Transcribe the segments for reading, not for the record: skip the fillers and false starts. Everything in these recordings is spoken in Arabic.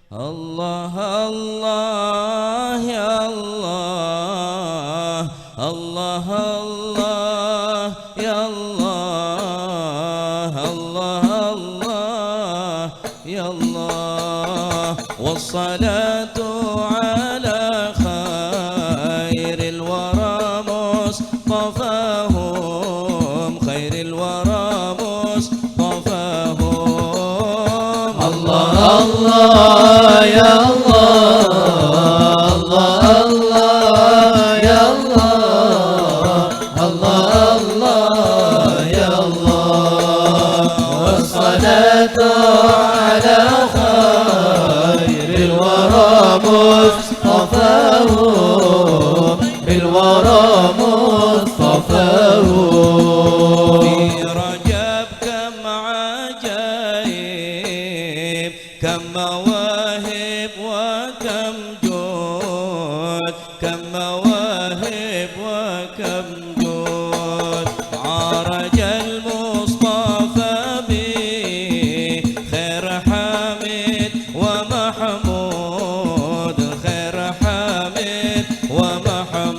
الله الله يا الله، الله الله يا الله، الله الله يا الله. والصلاة على خير الورى مصطفاهم، خير الورى مصطفاهم. الله الله يا الله، الله الله يا الله، الله الله يا الله. والصلاة على خير الورى مصطفاهم، الورى مصطفاهم. في رجب كم عجائب، كم مواهب وكم جود، كم مواهب وكم جود. عرج المصطفى بخير حامد ومحمود، خير حامد ومحمود.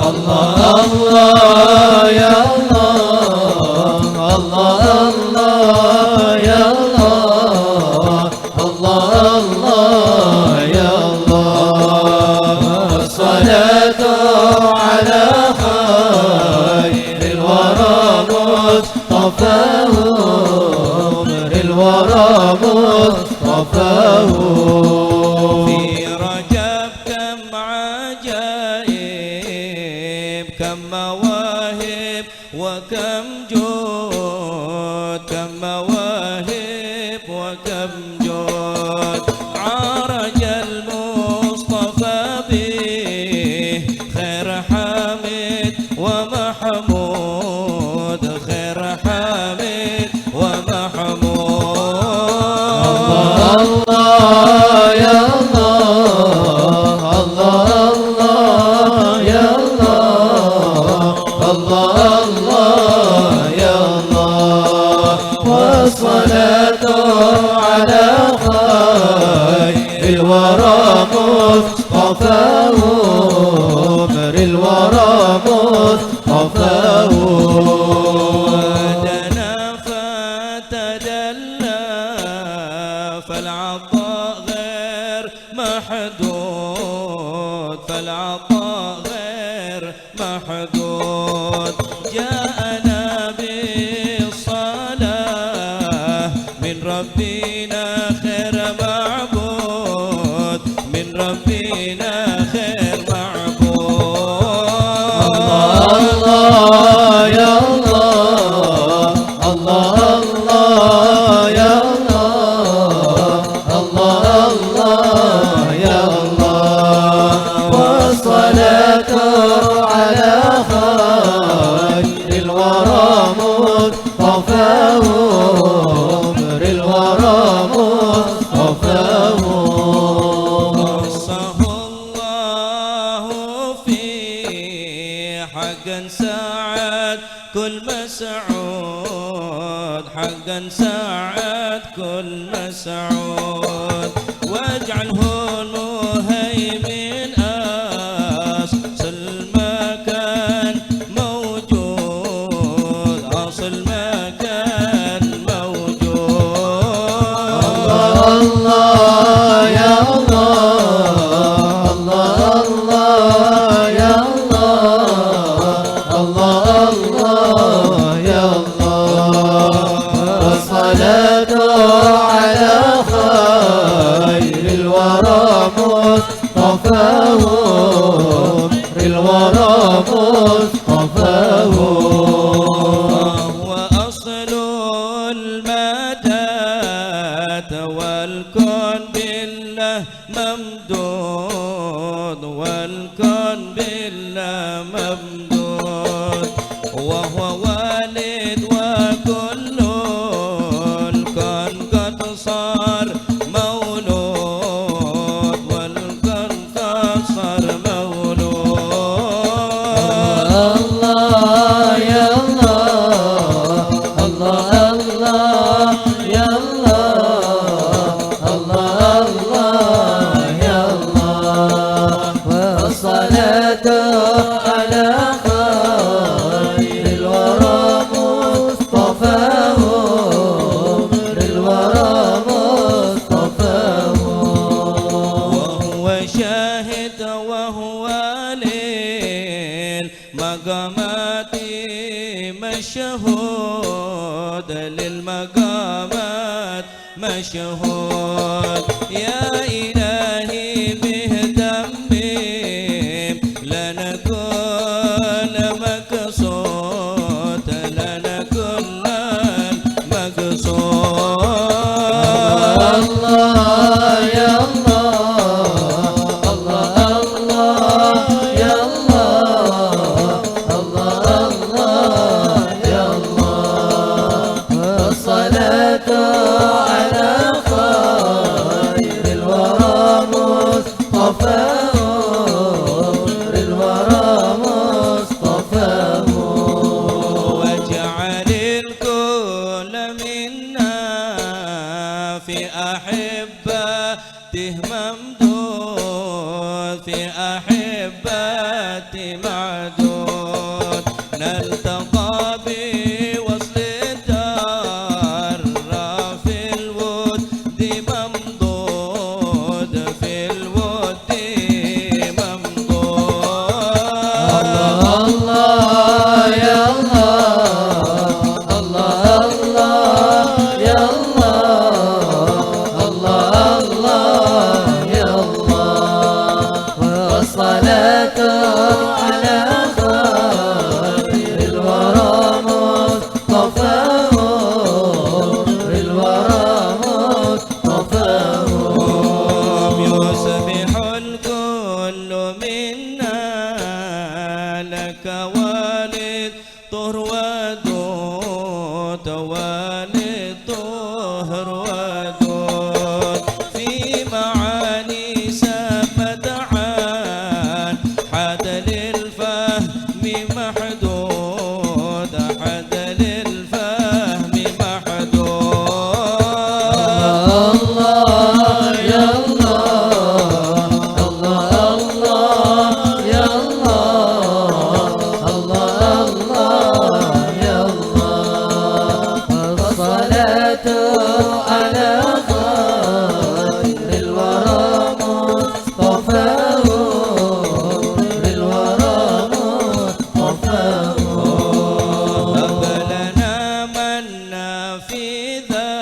الله الله يا الله، الله الله يا الله، الله الله يا الله. والصلاة على خير الورى مصطفاهم، الورى مصطفاهم. في رجب كم عجائب، كم مواهب وكم جود، كم مواهب وكم جود. عرج المصطفى بخير حامد ومحمود، خير حامد ومحمود. الله الله يا الله، الله الله يا الله، الله الله يا الله. والصلاة على خير الورى مصطفاهم، الورى مصطفاهم. دنا فتدلى فالعطاء غير محدود، فالعطاء غير محدود. جاءنا بالصلاة من ربنا خير معبود، من ربنا خير معبود. الله الله يا الله، الله الله يا الله، الله الله يا الله. والصلاة على خير الورى مصطفاهم، الورى مصطفاهم. وصاه الله في حقا ساعد كل مسعود، حقا ساعد كل مسعود. واجعله المهيمن أصل المكان موجود، أصل مكان موجود. الله الله يا الله، الله الله يا الله، الله الله يا الله. والصلاة على خير الورى مصطفاهم، الورى مصطفاهم. وأصل المدات والكون بالله ممدود، والكون بالله ممدود. وهو والد وكل الكون قد صار مولود، والكون قد صار مولود. الله يا الله، الله الله يا الله، الله مشهود يا إلهي بهدمم لنا كل مقصود لنا كل المقصود الله يا الله الله الله يا الله الله الله يا الله والصلاة على خير الورى مصطفاه الورى مصطفاه واجعل الكل منا في أحبته ممدود في أحبته معدود نلتقى بوصل الدار في الود ممدود في الود ممدود الله يا الله الله الله يا الله الله الله يا الله والصلاة على خير الورى مصطفاه الورى مصطفاه يسبح الكل منا لك والد طهر ودود والد طهر ودود في معاني سبت عن حد للفهم محدود حد للفهم محدود الله يا الله الله الله يا الله الله الله يا الله والصلاة على خير الورى مصطفاه الورى مصطفاه هب لنا منا في ذا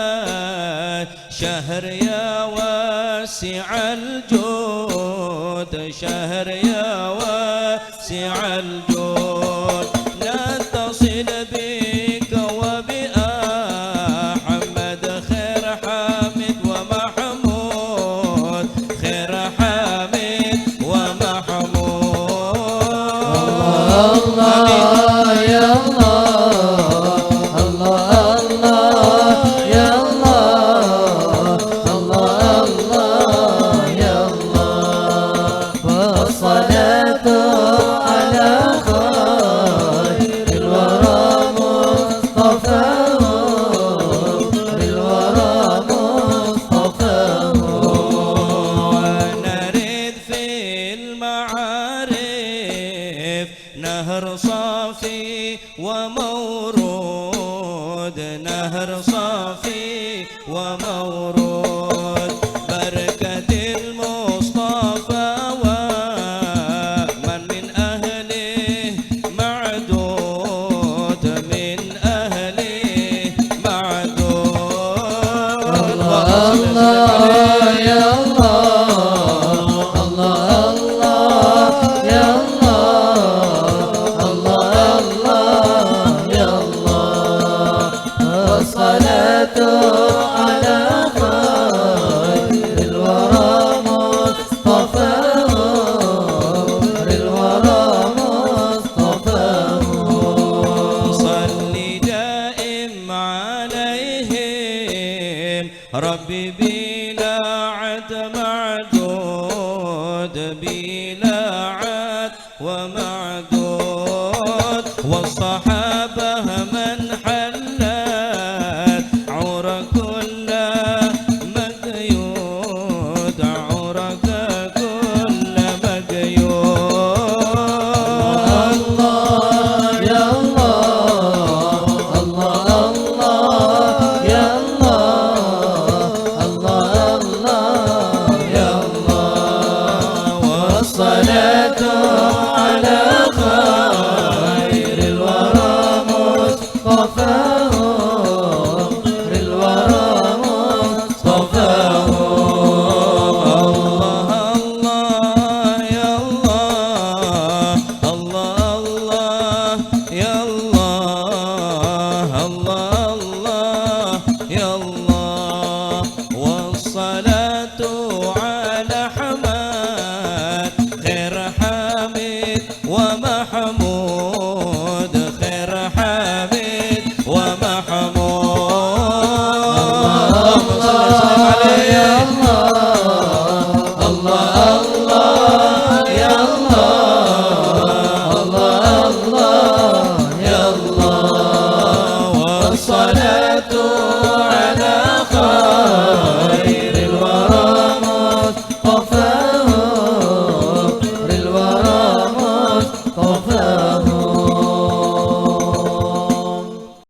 شهر يا واسع الجود شهر يا واسع الجود نتصل بك وبأحمد خير حامد ومحمود خير حامد ومحمود الله يا الله الله الله يا الله الله الله يا الله والصلاة على خير الورى مصطفاه الورى مصطفاه ونرد في المعارف نهر صافي ومورود نهر صافي ومورود بركة المصطفى ومن من أهله معدود من أهله معدود الله يا الله الله الله يا الله الله الله يا الله والصلاة على خير الورى مصطفاه الورى مصطفاه صل دائم عليهم ربي بلا عد معدود بلا عد ومعدود والصحابة من حلت عور كل مقيود عور كل مقيود الله يا الله الله الله يا الله الله الله يا الله الصلاة